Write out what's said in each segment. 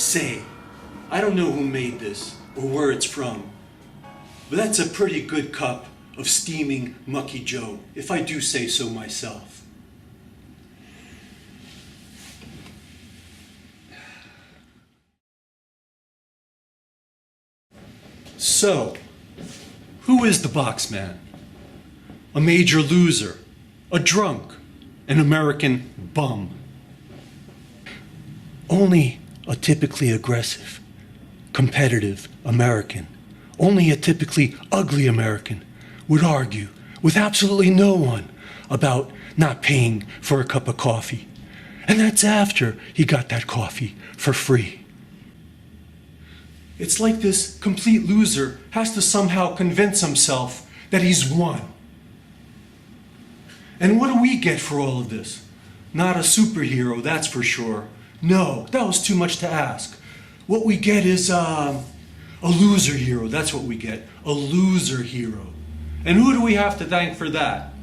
Say, I don't know who made this or where it's from, but that's a pretty good cup of steaming mucky Joe, if I do say so myself. So, who is the Boxman? A major loser, a drunk, an American bum. Only a typically aggressive, competitive American, only a typically ugly American would argue with absolutely no one about not paying for a cup of coffee. And that's after he got that coffee for free. It's like this complete loser has to somehow convince himself that he's won. And what do we get for all of this? Not a superhero, that's for sure. No, that was too much to ask. What we get is a loser hero. That's what we get. A loser hero. And who do we have to thank for that?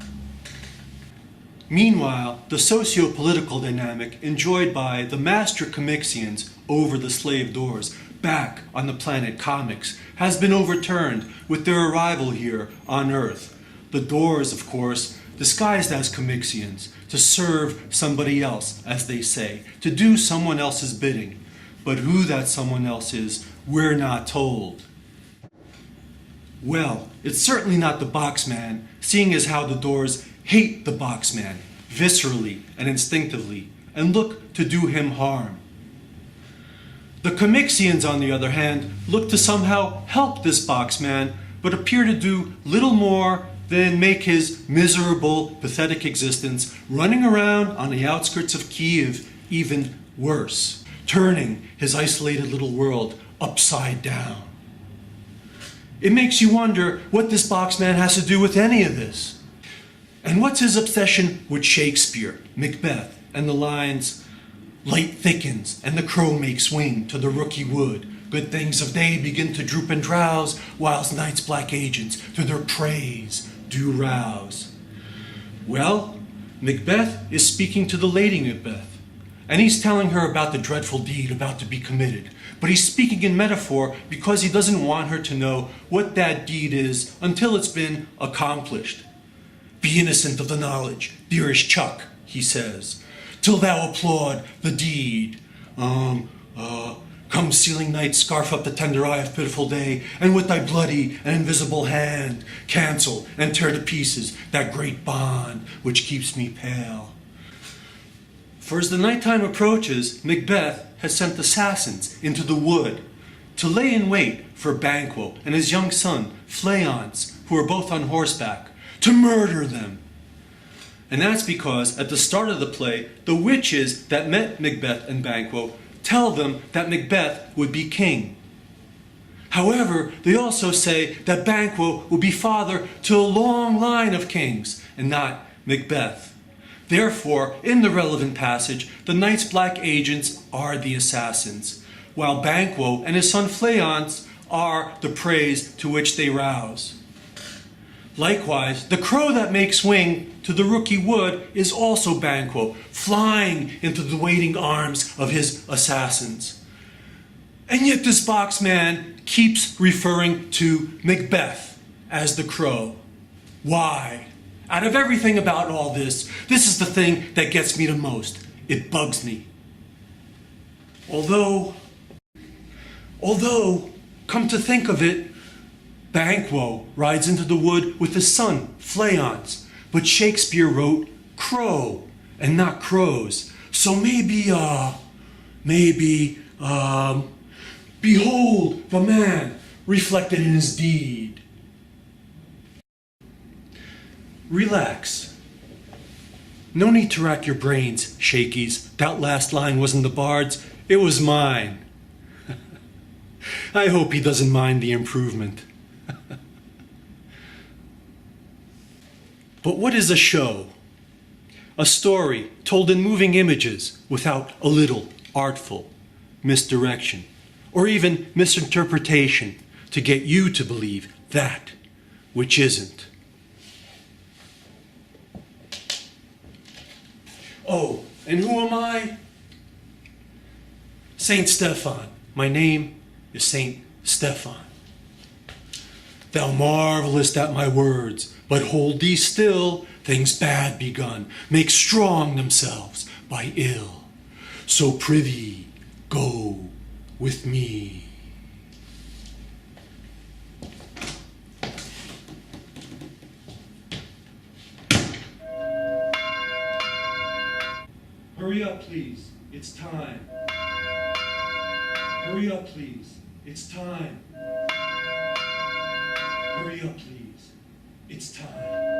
Meanwhile, the socio-political dynamic enjoyed by the master comixians over the slave doors back on the planet Comics has been overturned with their arrival here on Earth. The doors, of course, disguised as comixians, to serve somebody else, as they say, to do someone else's bidding. But who that someone else is, we're not told. Well, it's certainly not the Boxman, seeing as how the doors hate the Boxman, viscerally and instinctively, and look to do him harm. The Comixians, on the other hand, look to somehow help this Boxman, but appear to do little more than make his miserable, pathetic existence running around on the outskirts of Kiev even worse, turning his isolated little world upside down. It makes you wonder what this Boxman has to do with any of this. And what's his obsession with Shakespeare, Macbeth, and the lines, "Light thickens, and the crow makes wing to the rooky wood. Good things of day begin to droop and drowse, whilst night's black agents to their praise do rouse." Well, Macbeth is speaking to the Lady Macbeth, and he's telling her about the dreadful deed about to be committed. But he's speaking in metaphor because he doesn't want her to know what that deed is until it's been accomplished. "Be innocent of the knowledge, dearest Chuck," he says, "till thou applaud the deed. Come, sealing night, scarf up the tender eye of pitiful day, and with thy bloody and invisible hand cancel and tear to pieces that great bond which keeps me pale." For as the nighttime approaches, Macbeth has sent assassins into the wood to lay in wait for Banquo and his young son, Fleance, who are both on horseback, to murder them. And that's because at the start of the play, the witches that met Macbeth and Banquo tell them that Macbeth would be king. However, they also say that Banquo will be father to a long line of kings, and not Macbeth. Therefore, in the relevant passage, the Night's Black agents are the assassins, while Banquo and his son Fleance are the praise to which they rouse. Likewise, the crow that makes wing to the rooky wood is also Banquo, flying into the waiting arms of his assassins. And yet this Boxman keeps referring to Macbeth as the crow. Why? Out of everything about all this, this is the thing that gets me the most. It bugs me. Although, come to think of it, Banquo rides into the wood with his son, Fleance, but Shakespeare wrote crow and not crows. So maybe, behold the man reflected in his deed. Relax. No need to rack your brains, Shakies. That last line wasn't the Bard's, it was mine. I hope he doesn't mind the improvement. But what is a show? A story told in moving images without a little artful misdirection or even misinterpretation to get you to believe that which isn't. Oh, and who am I? Saint Stephan. My name is Saint Stephan. Thou marvelest at my words, but hold thee still. Things bad begun make strong themselves by ill. So prithee, go with me. Hurry up, please. It's time. Hurry up, please. It's time. Hurry up, please. It's time.